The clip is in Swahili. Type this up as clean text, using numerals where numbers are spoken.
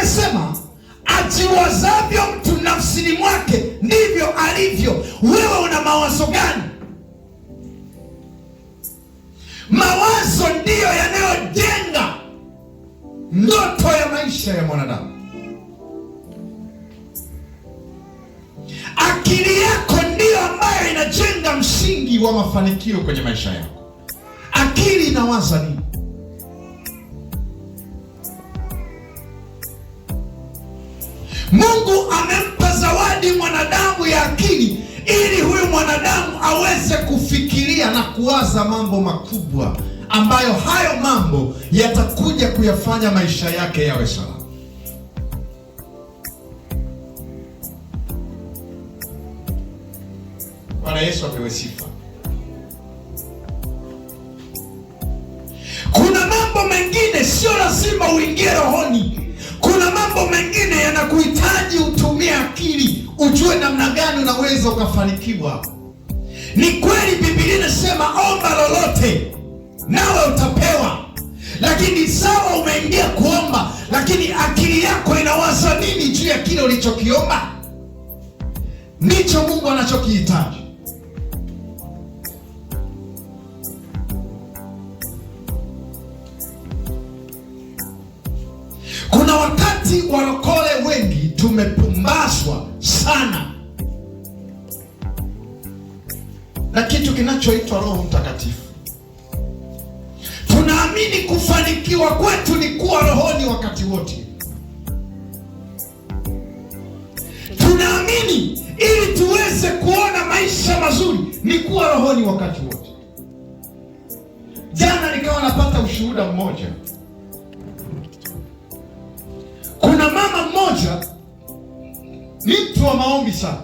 inasema ajiwazavyo mtu nafsini mwake ndivyo alivyo. Wewe una mawazo gani? Mawazo ndiyo yanayojenga ndoto ya maisha ya mwanadamu. Akili yako ndiyo ambayo inajenga msingi wa mafanikio kwenye maisha yako. Akili inawaza nini? Mungu amempa zawadi mwanadamu ya akili ili huyu mwanadamu aweze kufikiria na kuwaza mambo makubwa ambayo hayo mambo yatakuja kuyafanya maisha yake yawe salama. Bwana Yesu apewe sifa. Kuna mambo mengine sio lazima uingie rohoni. Kuna mambo mengine yanakuhitaji utumie akili, ujue namna gani unaweza ukafanikiwa. Ni kweli Biblia inasema omba lolote nawe utapewa. Lakini sawa, umeingia kuomba, lakini akili yako inawaza nini juu ya kile ulichokiomba? Ndicho Mungu anachokihitaji. Kuna wakati walokole wengi tumepumbazwa sana na kitu kinachoitwa Roho Mtakatifu. Tunaamini kufanikiwa kwetu ni kuwa rohoni wakati wote. Tunaamini ili tuweze kuona maisha mazuri ni kuwa rohoni wakati wote. Jana nikawa napata ushuhuda mmoja. Kuna mama mmoja ni mtu wa maombi sana.